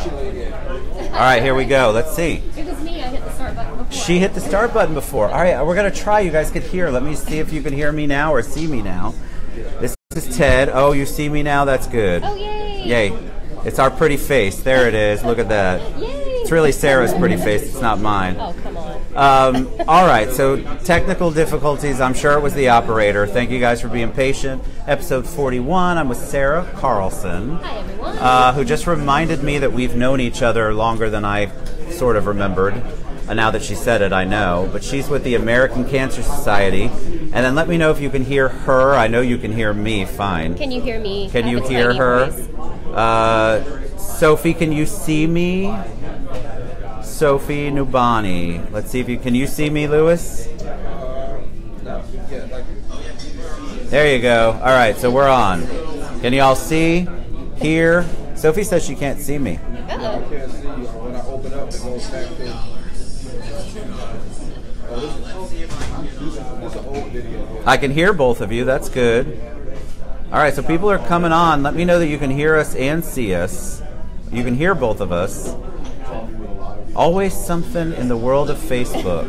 All right, here we go. Let's see. It was me. I hit the start button before. She hit the start button before. All right, we're going to try. You guys could hear. Let me see if you can hear me now or see me now. This is Ted. Oh, you see me now? That's good. Oh, yay. Yay. It's our pretty face. There it is. Look at that. Yay. It's really Sarah's pretty face. It's not mine. Oh, come on. All right, so technical difficulties. I'm sure it was the operator. Thank you guys for being patient. Episode 41. I'm with Sarah Carlson. Hi, everyone. Who just reminded me that we've known each other longer than I sort of remembered. And now that she said it, I know. But she's with the American Cancer Society. And then let me know if you can hear her. I know you can hear me fine. Can you hear me? Can you hear her? Sophie, can you see me? Sophie Nubani. Let's see if you can you see me, Lewis? There you go. All right, so we're on. Can you all see? Hear? Sophie says she can't see me. Uh-oh. When I open up, it goes back to. I can hear both of you. That's good. All right, so people are coming on. Let me know that you can hear us and see us. You can hear both of us. Always something in the world of Facebook.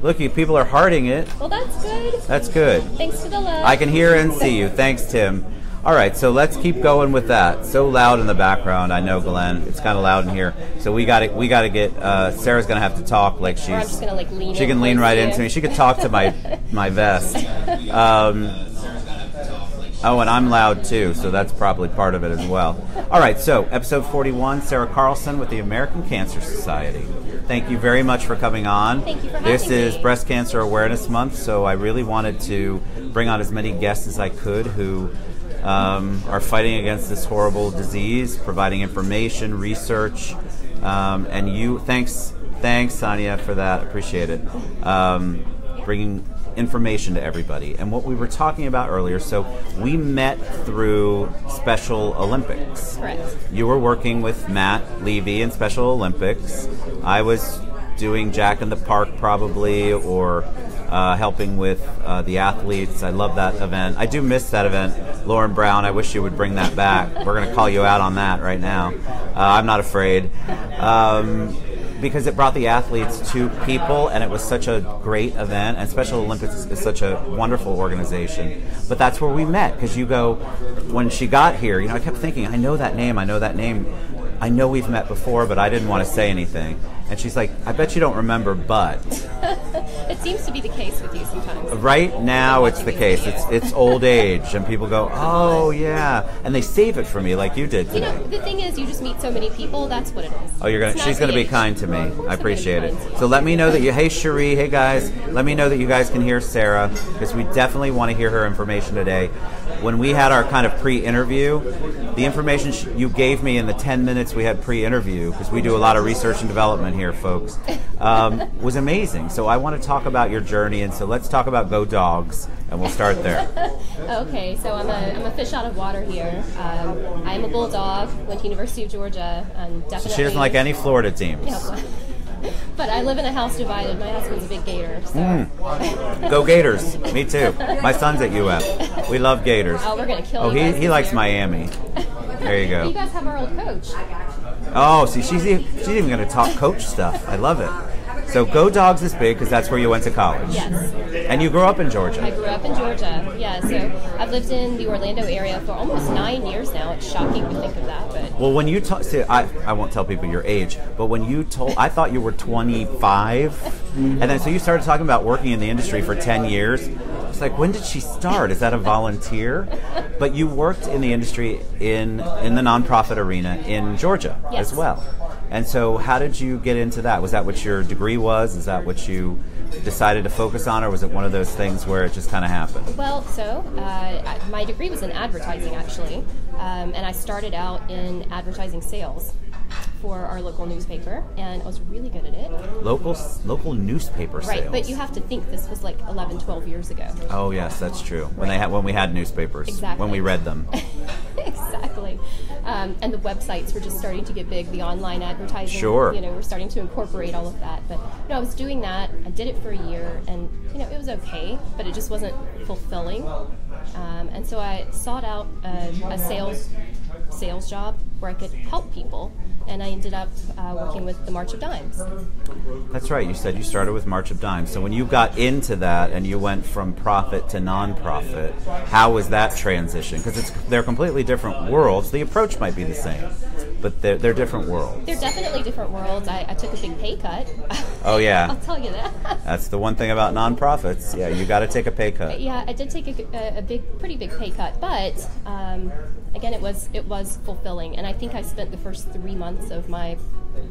Look, you people are hearting it. Well, that's good. That's good. Thanks for the love. I can hear and see you. Thanks, Tim. All right, so let's keep going with that. So loud in the background. I know, Glenn. It's kind of loud in here. So we got to get. Sarah's gonna have to talk like she's. Or I'm just gonna like lean. She can lean right into me. She could talk to my vest. Oh, and I'm loud too, so that's probably part of it as well. All right, so episode 41, Sarah Carlson with the American Cancer Society. Thank you very much for coming on. Thank you for having This is me. Breast Cancer Awareness Month, so I really wanted to bring on as many guests as I could who are fighting against this horrible disease, providing information, research, and you. Thanks, Sonia, for that. Appreciate it. Bringing information to everybody. And what we were talking about earlier, so we met through Special Olympics. Correct. You were working with Matt Levy in Special Olympics. I was doing Jack in the Park probably, or helping with the athletes. I love that event. I do miss that event. Lauren Brown, I wish you would bring that back. We're going to call you out on that right now. I'm not afraid. Because it brought the athletes to people, and it was such a great event, and Special Olympics is such a wonderful organization. But that's where we met, because you go, when she got here, I kept thinking, I know that name, I know we've met before, but I didn't want to say anything. And she's like, I bet you don't remember, but. It seems to be the case with you sometimes. Right now it's the case. It's old age, and people go, oh yeah, and they save it for me like you did today. The thing is, you just meet so many people. That's what it is. Oh, she's gonna be kind to me. I appreciate it. So let me know that you. Hey Cherie, hey guys, let me know that you guys can hear Sarah, because we definitely want to hear her information today. When we had our kind of pre-interview, the information you gave me in the 10 minutes we had pre-interview, because we do a lot of research and development here, folks, was amazing. So I want to talk about your journey, and so let's talk about Go Dogs, and we'll start there. Okay, so I'm a fish out of water here. I'm a bulldog. Went to University of Georgia, and definitely. So she doesn't like any Florida teams. Yeah, but I live in a house divided. My husband's a big Gator. So. Go Gators. Me too. My son's at UF. We love Gators. Oh, we're gonna kill. Oh, you he likes Miami. There you go. You guys have our old coach. Oh, see, she's even going to talk coach stuff. I love it. So Go Dogs is big because that's where you went to college. Yes. And you grew up in Georgia. I grew up in Georgia, yeah. So I've lived in the Orlando area for almost 9 years now. It's shocking to think of that. But well, when you see, I won't tell people your age, but when you told, I thought you were 25. And then so you started talking about working in the industry for 10 years. It's like, when did she start? Is that a volunteer? But you worked in the industry in the nonprofit arena in Georgia as well. And so how did you get into that? Was that what your degree was? Is that what you decided to focus on, or was it one of those things where it just kind of happened? Well, so my degree was in advertising, actually, and I started out in advertising sales for our local newspaper, and I was really good at it. Local newspaper sales. Right, but you have to think this was like 11, 12 years ago. Oh yes, that's true. When we had newspapers. Exactly. When we read them. Exactly. And the websites were just starting to get big, the online advertising. Sure. We're starting to incorporate all of that. But, I was doing that. I did it for a year, and, it was okay, but it just wasn't fulfilling. And so I sought out a sales job where I could help people and I ended up working with the March of Dimes. That's right. You said you started with March of Dimes. So when you got into that and you went from profit to nonprofit, how was that transition? Because they're completely different worlds. The approach might be the same, but they're different worlds. They're definitely different worlds. I took a big pay cut. Oh yeah, I'll tell you that. That's the one thing about nonprofits. Yeah, you got to take a pay cut. Yeah, I did take a pretty big pay cut, but again, it was fulfilling, and I think I spent the first 3 months of my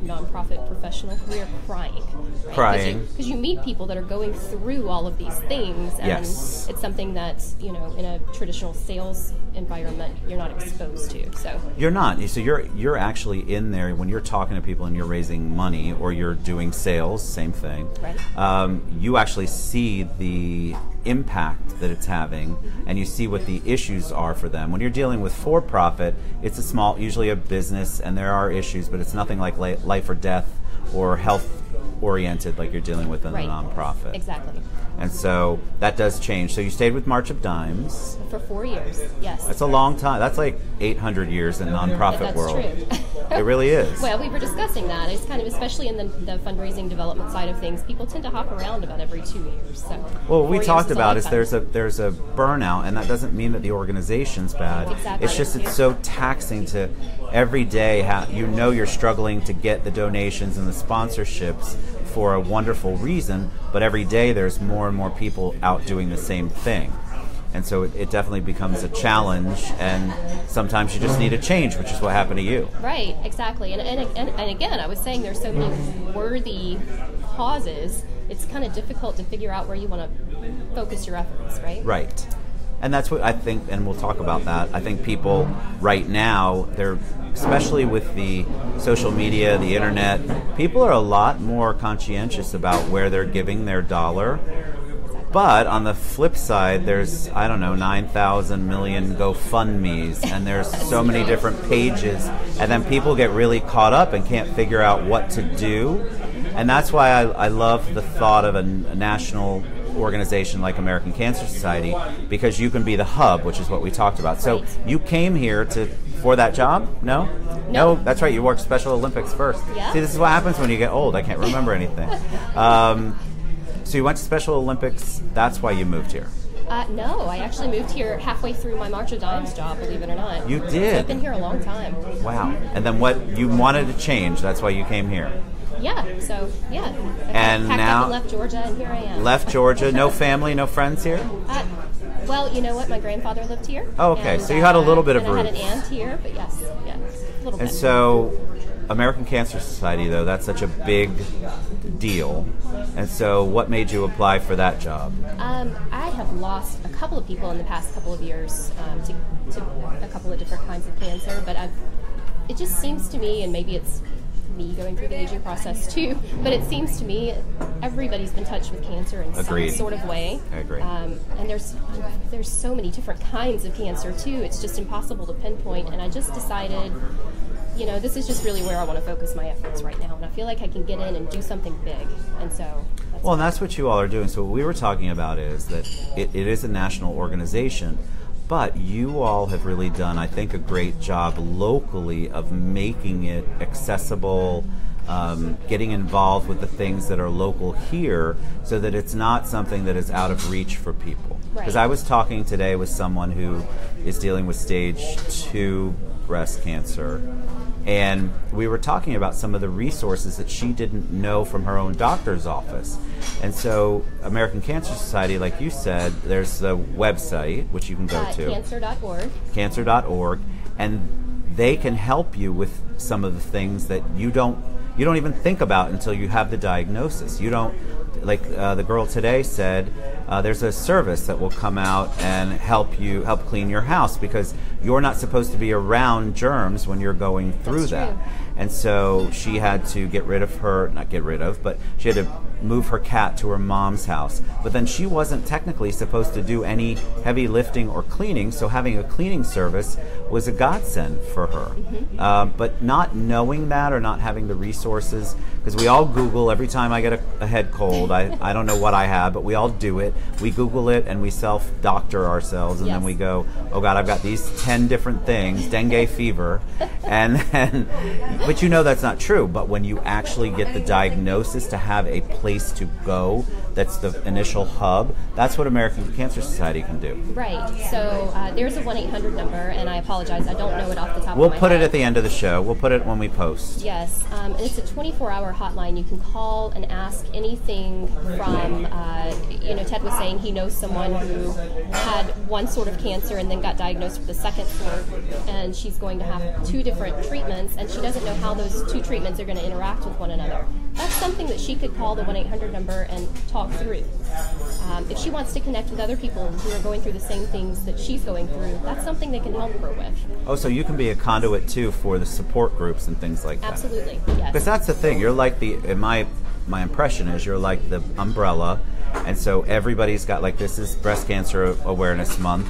nonprofit professional career crying. Right? Crying. Because you meet people that are going through all of these things, and Yes. it's something that, in a traditional sales environment you're not exposed to. So You're not. So you're actually in there when you're talking to people and you're raising money or you're doing sales, same thing. Right. You actually see the impact that it's having, and you see what the issues are for them. When you're dealing with for-profit, it's usually a business, and there are issues, but it's nothing like life or death or health-oriented like you're dealing with in Right. a nonprofit. Exactly. And so that does change. So you stayed with March of Dimes. For 4 years, yes. That's a long time. That's like 800 years in nonprofit That's world. true. It really is. Well, we were discussing that. It's kind of, especially in the fundraising development side of things, people tend to hop around about every 2 years. So Well, what we 4 years talked is a about is lifetime. there's a burnout, and that doesn't mean that the organization's bad. Exactly. It's just it's so taxing to every day. You're struggling to get the donations and the sponsorships for a wonderful reason, but every day there's more and more people out doing the same thing. And so it definitely becomes a challenge, and sometimes you just need a change, which is what happened to you. Right, exactly. And again, I was saying there's so many worthy causes, it's kind of difficult to figure out where you want to focus your efforts, right? Right. And that's what I think, and we'll talk about that. I think people right now, especially with the social media, the internet, people are a lot more conscientious about where they're giving their dollar. But on the flip side, there's, 9,000 million GoFundMes, and there's so many different pages, and then people get really caught up and can't figure out what to do. And that's why I love the thought of a national organization like American Cancer Society, because you can be the hub, which is what we talked about. So Right. you came here for that job? No? No. That's right. You worked Special Olympics first. Yeah. See, this is what happens when you get old. I can't remember anything. So you went to Special Olympics. That's why you moved here. No, I actually moved here halfway through my March of Dimes job, believe it or not. You So did? I've been here a long time. Wow. And then what you wanted to change, that's why you came here. Yeah, so yeah. I And packed now- up and left Georgia, and here I am. Left Georgia, no family, no friends here? Well, you know what? My grandfather lived here. Oh, okay. And, So you had a little bit of and I had roots. an aunt here, but yes, a little And bit. so American Cancer Society, though, that's such a big deal. And so what made you apply for that job? I have lost a couple of people in the past couple of years to a couple of different kinds of cancer, but it just seems to me, and maybe it's me going through the aging process too, but it seems to me everybody's been touched with cancer in Agreed. some sort of way. I agree. And there's so many different kinds of cancer too. It's just impossible to pinpoint. And I just decided, this is just really where I want to focus my efforts right now. And I feel like I can get in and do something big. And so. Well, and that's what you all are doing. So what we were talking about is that it is a national organization, but you all have really done, I think, a great job locally of making it accessible, getting involved with the things that are local here so that it's not something that is out of reach for people. Because Right. I was talking today with someone who is dealing with stage 2 breast cancer, and we were talking about some of the resources that she didn't know from her own doctor's office. And so American Cancer Society, like you said, there's the website, which you can go to. Cancer.org. Cancer.org, and they can help you with some of the things that you don't even think about until you have the diagnosis. You don't, like the girl today said, there's a service that will come out and help clean your house because you're not supposed to be around germs when you're going through That's that. true. And so she had to but she had to move her cat to her mom's house. But then she wasn't technically supposed to do any heavy lifting or cleaning, so having a cleaning service was a godsend for her. Mm-hmm. But not knowing that or not having the resources, because we all Google every time I get a head cold, told. I don't know what I have, but we all do it. We Google it and we self-doctor ourselves, and then we go, oh God, I've got these 10 different things, dengue fever, but you know that's not true. But when you actually get the diagnosis, to have a place to go, that's the initial hub, that's what American Cancer Society can do. Right. So there's a 1-800 number, and I apologize, I don't know it off the top of my head. We'll put it at the end of the show. We'll put it when we post. Yes, and it's a 24-hour hotline. You can call and ask anything from, Ted was saying he knows someone who had one sort of cancer and then got diagnosed with the second sort, and she's going to have 2 different treatments, and she doesn't know how those 2 treatments are going to interact with one another. That's something that she could call the 1-800 number and talk through. If she wants to connect with other people who are going through the same things that she's going through, that's something they can help her with. Oh, so you can be a conduit too for the support groups and things like that. Absolutely, yes. Because that's the thing. You're like my impression is you're like the umbrella, and so everybody's got, like, this is Breast Cancer Awareness Month.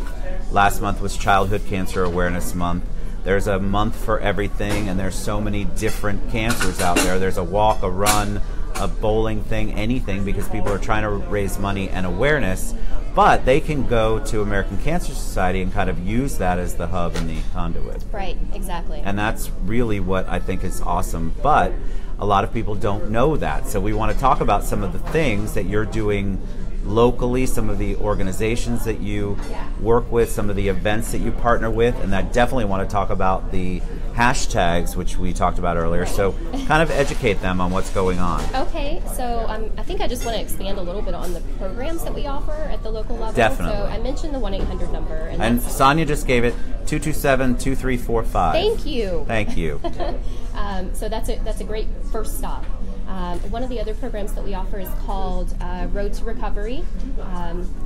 Last month was Childhood Cancer Awareness Month. There's a month for everything, and there's so many different cancers out there. There's a walk, a run, a bowling thing, anything, because people are trying to raise money and awareness. But they can go to American Cancer Society and kind of use that as the hub and the conduit. Right, exactly. And that's really what I think is awesome. But a lot of people don't know that. So we want to talk about some of the things that you're doing locally, some of the organizations that you work with, some of the events that you partner with, and I definitely want to talk about the hashtags, which we talked about earlier. So kind of educate them on what's going on. Okay, so I think I just want to expand a little bit on the programs that we offer at the local level. Definitely. So I mentioned the 1-800 number. And Sonia just gave it 227-2345. Thank you. Thank you. So that's a great first stop. One of the other programs that we offer is called Road to Recovery.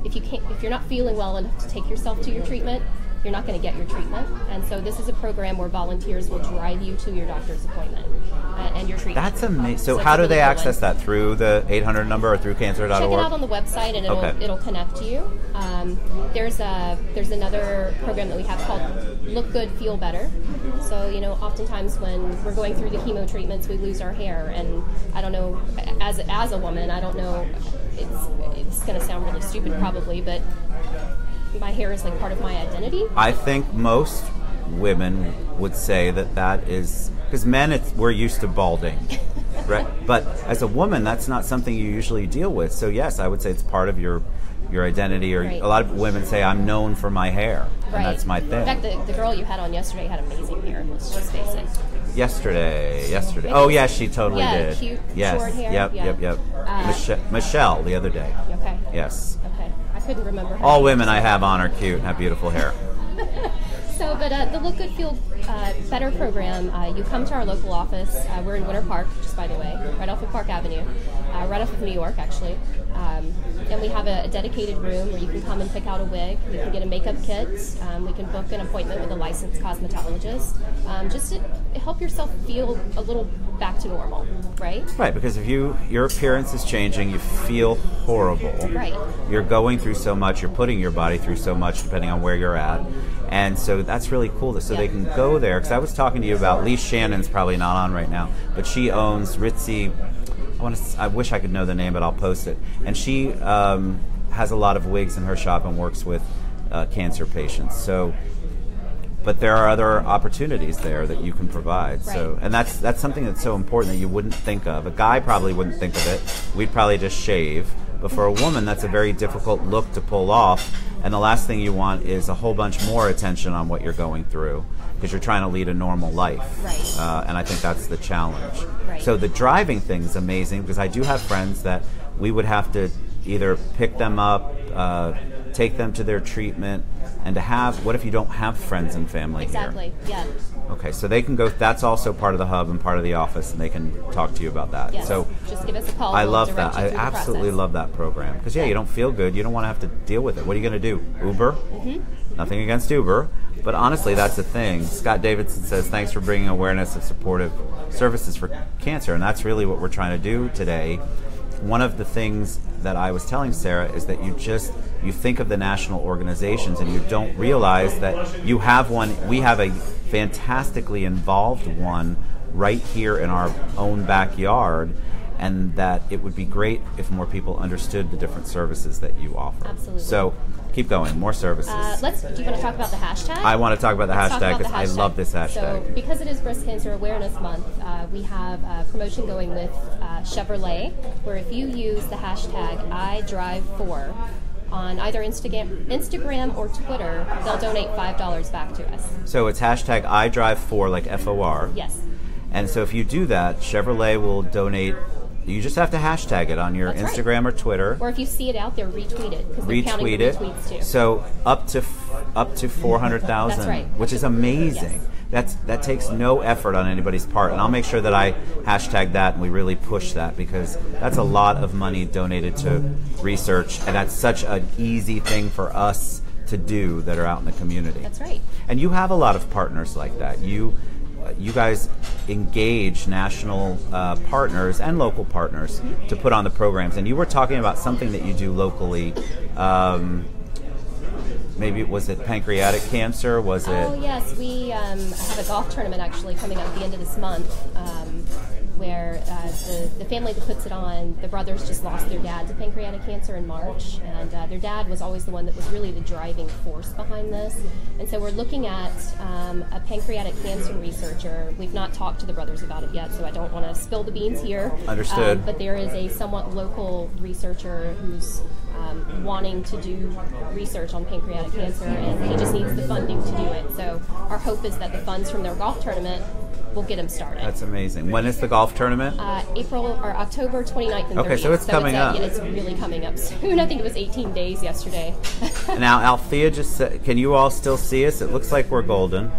If you're not feeling well enough to take yourself to your treatment, you're not going to get your treatment. And so this is a program where volunteers will drive you to your doctor's appointment and your treatment. That's amazing. So how do they access that? Through the 800 number or through cancer.org? Check it out on the website, and it'll connect you. There's another program that we have called Look Good, Feel Better. So, oftentimes when we're going through the chemo treatments, we lose our hair, and I don't know, as a woman, I don't know, it's going to sound really stupid probably, but my hair is like part of my identity. I think most women would say that is, because men, we're used to balding, right? But as a woman, that's not something you usually deal with. So yes, I would say it's part of your identity, or a lot of women say, I'm known for my hair, and that's my thing. In fact, the girl you had on yesterday had amazing hair, let's just face it. Yesterday. Oh yeah, she totally did. Cute, yes. short hair. Yep. Michelle the other day. Okay. Yes. Okay. I couldn't remember her All name. women I have on are cute and have beautiful hair. So, but the Look Good, Feel Better program, you come to our local office. We're in Winter Park, just by the way, right off of Park Avenue, right off of New York, actually. And we have a dedicated room where you can come and pick out a wig. You can get a makeup kit. We can book an appointment with a licensed cosmetologist, just to help yourself feel a little back to normal, right? Right, because if your appearance is changing, you feel horrible. Right. You're going through so much, you're putting your body through so much, depending on where you're at. And so that's really cool. So they can go there, because I was talking to you about, Lee Shannon's probably not on right now, but she owns Ritzy. I wish I could know the name, but I'll post it. And she has a lot of wigs in her shop and works with cancer patients. So, but there are other opportunities there that you can provide. Right. So, and that's something that's so important that you wouldn't think of. A guy probably wouldn't think of it. We'd probably just shave. But for a woman, that's a very difficult look to pull off. And the last thing you want is a whole bunch more attention on what you're going through, because you're trying to lead a normal life. Right. And I think that's the challenge. Right. So the driving thing is amazing, because I do have friends that we would have to either pick them up, take them to their treatment, and to have, what if you don't have friends and family Exactly, here? yeah. Okay, so they can go, that's also part of the hub and part of the office, and they can talk to you about that. Yes. So just give us a call. I We'll love direct that. you I through the absolutely process. love that program. Because, you don't feel good. You don't want to have to deal with it. What are you going to do? Uber? Mm-hmm. Nothing against Uber. But honestly, that's the thing. Scott Davidson says, thanks for bringing awareness of supportive services for cancer. And that's really what we're trying to do today. One of the things that I was telling Sarah is that you think of the national organizations and you don't realize that you have one. We have a fantastically involved one right here in our own backyard. and that it would be great if more people understood the different services that you offer. Absolutely. So keep going, more services. Do you want to talk about the hashtag? I want to talk about the Let's talk hashtag about the because I love this hashtag. So because it is Breast Cancer Awareness Month, we have a promotion going with Chevrolet, where if you use the hashtag IDrive4 on either Instagram or Twitter, they'll donate $5 back to us. So it's hashtag IDrive4, like FOR. Yes. And so if you do that, Chevrolet will donate. You just have to hashtag it on your That's Instagram right. or Twitter. Or if you see it out there, retweet it, because they're counting Retweet the it. retweets too. So up to 400,000, That's right. which is amazing. Yes. That takes no effort on anybody's part, and I'll make sure that I hashtag that and we really push that, because that's a lot of money donated to research, and that's such an easy thing for us to do that are out in the community. That's right. And you have a lot of partners like that. You guys engage national partners and local partners to put on the programs. And you were talking about something that you do locally. Maybe was it pancreatic cancer? Was it? Oh yes, we have a golf tournament actually coming up at the end of this month, where the family that puts it on, the brothers just lost their dad to pancreatic cancer in March, and their dad was always the one that was really the driving force behind this. And so we're looking at a pancreatic cancer researcher. We've not talked to the brothers about it yet, so I don't want to spill the beans here. Understood. But there is a somewhat local researcher who's wanting to do research on pancreatic cancer, and he just needs the funding to do it. So our hope is that the funds from their golf tournament will get him started. That's amazing. When is the golf tournament? October 29th and 30th. Okay, so it's coming up. Yeah, it's really coming up soon. I think it was 18 days yesterday. Now, Althea just said, can you all still see us? It looks like we're golden.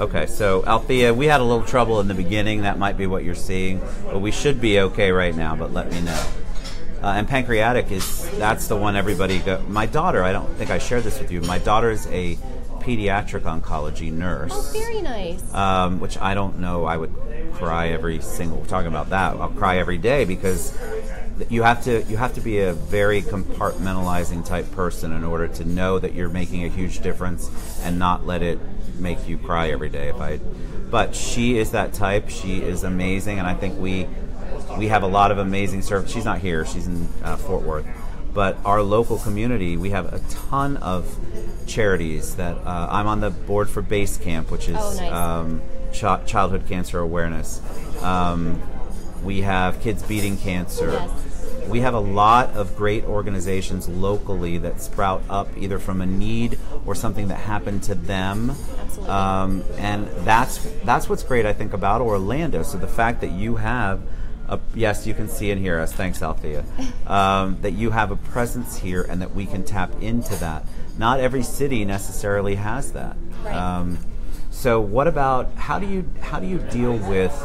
Okay, so Althea, we had a little trouble in the beginning. That might be what you're seeing, but we should be okay right now, but let me know. And pancreatic that's the one everybody my daughter, I don't think I shared this with you, my daughter is a pediatric oncology nurse. Oh, very nice. Which I don't know, I would cry talking about that, I'll cry every day, because you have to be a very compartmentalizing type person in order to know that you're making a huge difference and not let it make you cry every day. But she is that type. She is amazing, and I think we have a lot of amazing service. She's not here, she's in Fort Worth. But our local community, we have a ton of charities that I'm on the board for Base Camp, which is childhood cancer awareness. We have Kids Beating Cancer. Yes. We have a lot of great organizations locally that sprout up either from a need or something that happened to them. Absolutely. And that's what's great, I think, about Orlando. So the fact that you have yes, you can see and hear us. Thanks, Althea. That you have a presence here and that we can tap into that. Not every city necessarily has that. Right. So what about, how do you deal with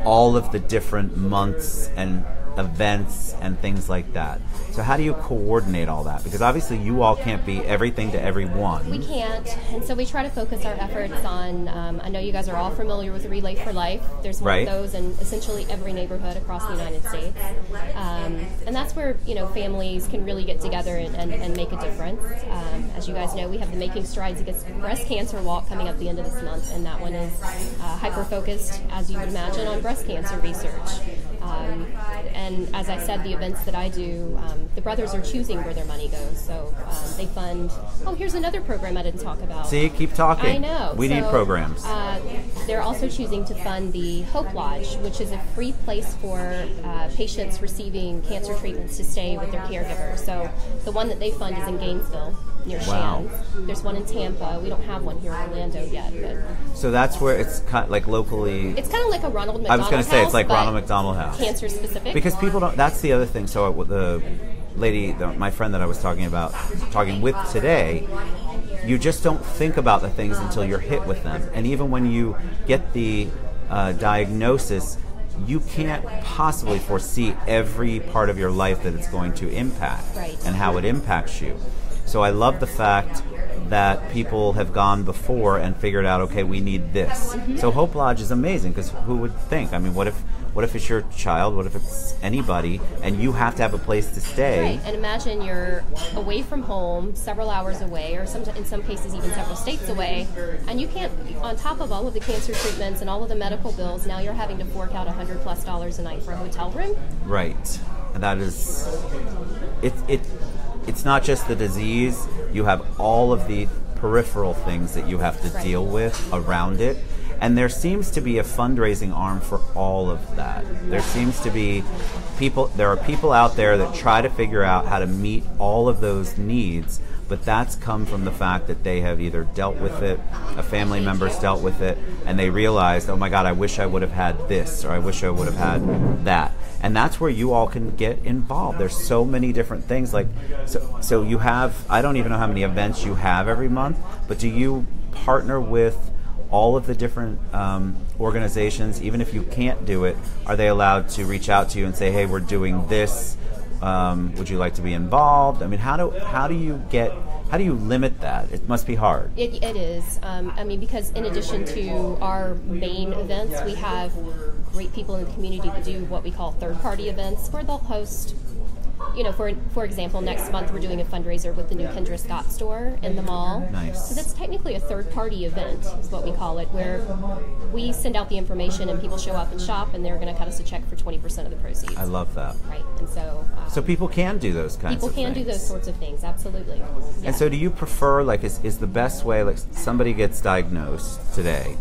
all of the different months and events and things like that? So how do you coordinate all that? Because obviously you all can't be everything to everyone. We can't, and so we try to focus our efforts on, I know you guys are all familiar with Relay for Life. There's one of those in essentially every neighborhood across the United States. And that's where, families can really get together and make a difference. As you guys know, we have the Making Strides Against Breast Cancer Walk coming up the end of this month, and that one is hyper-focused, as you would imagine, on breast cancer research. And as I said, the events that I do, the brothers are choosing where their money goes. So they fund, here's another program I didn't talk about. See, keep talking. I know. We need programs. They're also choosing to fund the Hope Lodge, which is a free place for patients receiving cancer treatments to stay with their caregivers. So the one that they fund is in Gainesville, near Shands. There's one in Tampa. We don't have one here in Orlando yet. But so that's where it's kind of like locally. It's kind of like a Ronald McDonald House. I was going to say it's like Ronald McDonald House. Cancer specific. Because people don't. That's the other thing. So the lady, my friend that I was talking with today, you just don't think about the things until you're hit with them. And even when you get the diagnosis, you can't possibly foresee every part of your life that it's going to impact and how it impacts you. So I love the fact that people have gone before and figured out, okay, we need this. So Hope Lodge is amazing, because who would think? I mean, what if it's your child? What if it's anybody, and you have to have a place to stay? Right, and imagine you're away from home, several hours away, or in some cases even several states away, and you can't, on top of all of the cancer treatments and all of the medical bills, now you're having to fork out $100+ a night for a hotel room. Right, and that is, it's not just the disease. You have all of the peripheral things that you have to deal with around it. And there seems to be a fundraising arm for all of that. There seems to be there are people out there that try to figure out how to meet all of those needs, but that's come from the fact that they have either dealt with it, a family member's dealt with it, and they realized, oh my God, I wish I would have had this, or I wish I would have had that. And that's where you all can get involved. There's so many different things. Like, so you have, I don't even know how many events you have every month, but do you partner with all of the different organizations? Even if you can't do it, are they allowed to reach out to you and say, hey, we're doing this, would you like to be involved? I mean, how do you limit that? It must be hard. It is. I mean, because in addition to our main events, we have great people in the community that do what we call third-party events, where they'll host, for example, next month we're doing a fundraiser with the new Kendra Scott store in the mall. Nice. So that's technically a third-party event, is what we call it, where we send out the information and people show up and shop, and they're going to cut us a check for 20% of the proceeds. I love that. Right, and so... so people can do those kinds of things. People can do those sorts of things, absolutely. Yeah. And so do you prefer, like, is the best way, like, somebody gets diagnosed today,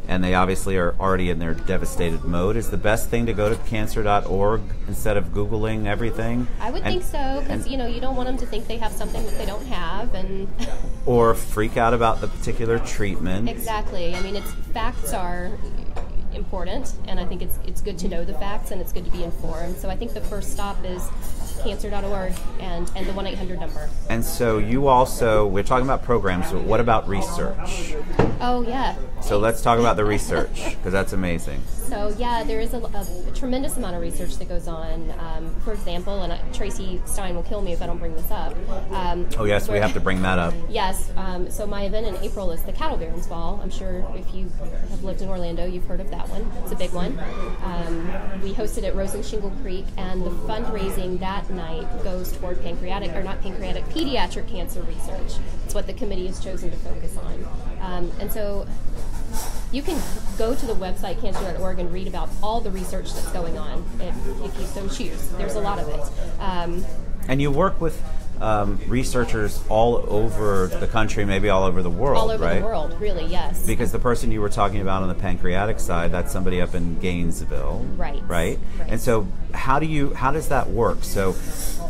and they obviously are already in their devastated mode, is the best thing to go to cancer.org instead of Googling everything? I would think so, because you don't want them to think they have something that they don't have, and or freak out about the particular treatment. Exactly. I mean, facts are important, and I think it's good to know the facts, and it's good to be informed. So I think the first stop is cancer.org and the 1-800 number. And so you also, we're talking about programs, but what about research? Oh, yeah. So let's talk about the research, because that's amazing. So, yeah, there is a tremendous amount of research that goes on. For example, and Tracy Stein will kill me if I don't bring this up. Oh, yes, we have to bring that up. Yes. So my event in April is the Cattle Barons Ball. I'm sure if you have lived in Orlando, you've heard of that one. It's a big one. We hosted at Rose and Shingle Creek, and the fundraising that night goes toward pediatric cancer research. It's what the committee has chosen to focus on. And so you can go to the website cancer.org and read about all the research that's going on if you so choose. There's a lot of it. And you work with researchers all over the country, maybe all over the world, all over right? the world, really, yes. Because the person you were talking about on the pancreatic side, that's somebody up in Gainesville, right? And so how does that work? So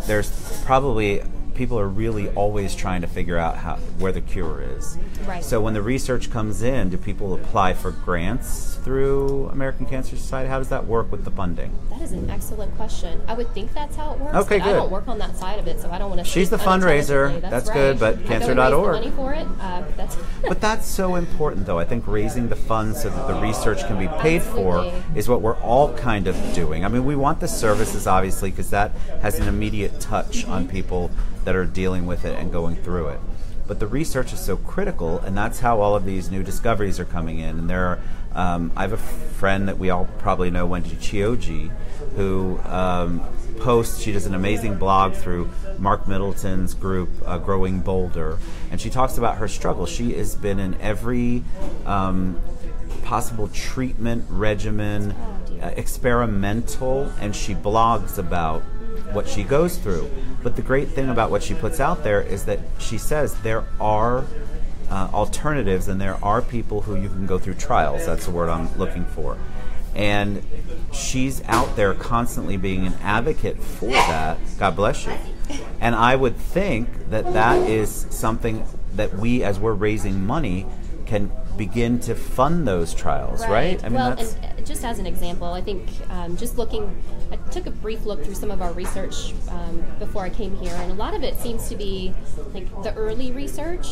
there's probably, people are really always trying to figure out where the cure is. Right. So when the research comes in, do people apply for grants through American Cancer Society? How does that work with the funding? That is an excellent question. I would think that's how it works. Okay, but good. I don't work on that side of it, so I don't want to. She's the fundraiser. That's right. good, but cancer.org. I go and raise the money for it. But that's so important, though. I think raising the funds so that the research can be paid for is what we're all kind of doing. I mean, we want the services, obviously, because that has an immediate touch on people that are dealing with it and going through it. But the research is so critical, and that's how all of these new discoveries are coming in. And there are, I have a friend that we all probably know, Wendy Chioji, who posts, she does an amazing blog through Mark Middleton's group, Growing Bolder, and she talks about her struggle. She has been in every possible treatment regimen, experimental, and she blogs about what she goes through. But the great thing about what she puts out there is that she says there are alternatives, and there are people who you can go through trials. That's the word I'm looking for. And she's out there constantly being an advocate for that. God bless you. And I would think that that is something that we, as we're raising money, can begin to fund those trials, right? I mean, well, and just as an example, I think just looking, I took a brief look through some of our research before I came here, and a lot of it seems to be like the early research.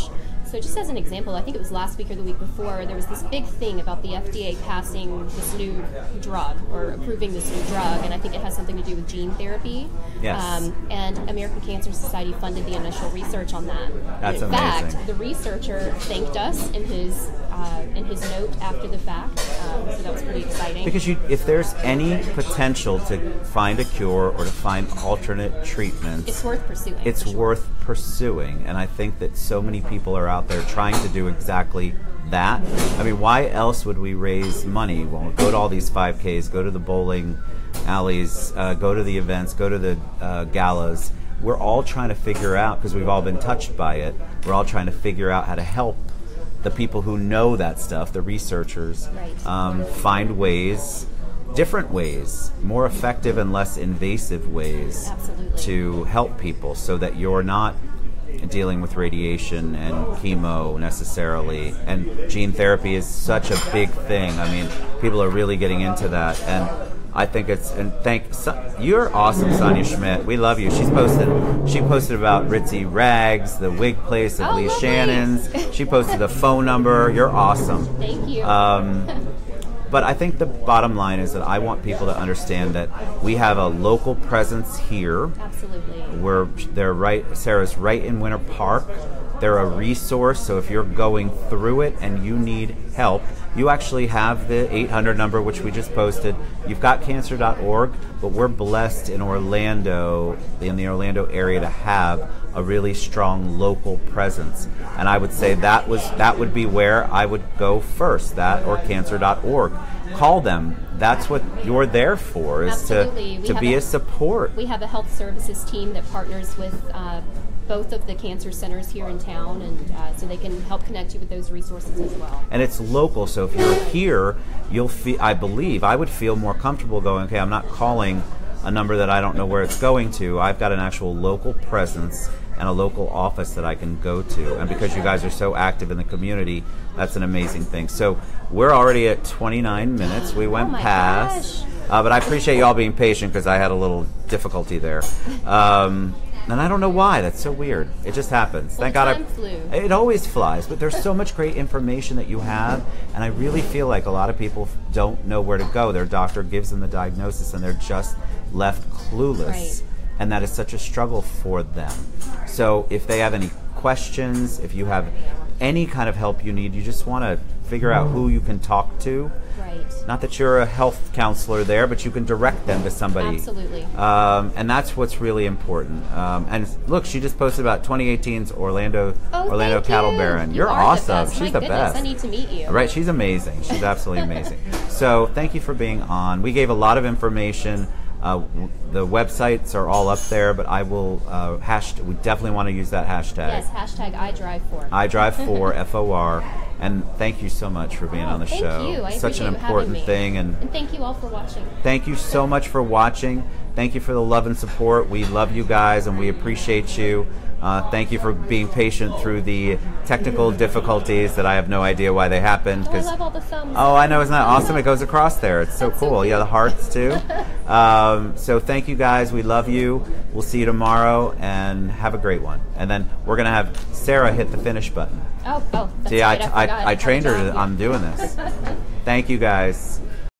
So just as an example, I think it was last week or the week before, there was this big thing about the FDA passing this new drug or approving this new drug, and I think it has something to do with gene therapy. Yes. And American Cancer Society funded the initial research on that. That's in amazing. fact, the researcher thanked us in his note after the fact, so that was pretty exciting. Because if there's any potential to find a cure or to find alternate treatments, it's worth pursuing. It's worth pursuing, and I think that so many people are out there trying to do exactly that. I mean, why else would we raise money? Well, go to all these 5Ks, go to the bowling alleys, go to the events, go to the galas. We're all trying to figure out, because we've all been touched by it, we're all trying to figure out how to help the people who know that stuff, the researchers, right. Find ways, different ways, more effective and less invasive ways Absolutely. to help people, so that you're not dealing with radiation and chemo necessarily. And gene therapy is such a big thing. I mean, people are really getting into that, and I think you're awesome, Sonia Schmidt. We love you. She posted about Ritzy Rags, the wig place of Lee lovely. Shannon's. She posted the phone number. You're awesome. Thank you. But I think the bottom line is that I want people to understand that we have a local presence here. Absolutely. Sarah's right in Winter Park. They're a resource, so if you're going through it and you need help, you actually have the 800 number, which we just posted. You've got cancer.org, but we're blessed in the Orlando area, to have a really strong local presence. And I would say that would be where I would go first, that or cancer.org. Call them. That's what you're there for, is to be a support. We have a health services team that partners with both of the cancer centers here in town, and so they can help connect you with those resources as well. And it's local, so if you're here, I would feel more comfortable going, okay, I'm not calling a number that I don't know where it's going to. I've got an actual local presence and a local office that I can go to. And because you guys are so active in the community, that's an amazing thing. So we're already at 29 minutes. We went past. But I appreciate you all being patient, because I had a little difficulty there. And I don't know why. That's so weird. It just happens. Thank God. Time flew. It always flies, but there's so much great information that you have, and I really feel like a lot of people don't know where to go. Their doctor gives them the diagnosis, and they're just left clueless. Right. And that is such a struggle for them. So if they have any questions, if you have any kind of help you need, you just want to figure out who you can talk to. Right. Not that you're a health counselor there, but you can direct them to somebody. Absolutely. And that's what's really important. And look, she just posted about 2018's Orlando Cattle Baron. You're awesome. She's the best. I need to meet you. Right, she's amazing. She's absolutely amazing. So thank you for being on. We gave a lot of information. The websites are all up there, but I will we definitely want to use that hashtag. Yes, hashtag iDrive4. iDrive4 FOR. And thank you so much for being on the show. Thank you. I Such an appreciate important having me. thing. And thank you all for watching. Thank you so much for watching. Thank you for the love and support. We love you guys, and we appreciate you. Thank you for being patient through the technical difficulties that I have no idea why they happened. I love all the thumbs. Oh, I know. Isn't that awesome? It goes across there. It's so cool. Yeah, the hearts too. So thank you guys. We love you. We'll see you tomorrow, and have a great one. And then we're going to have Sarah hit the finish button. Oh, that's See, right. I trained her on doing this. Thank you guys.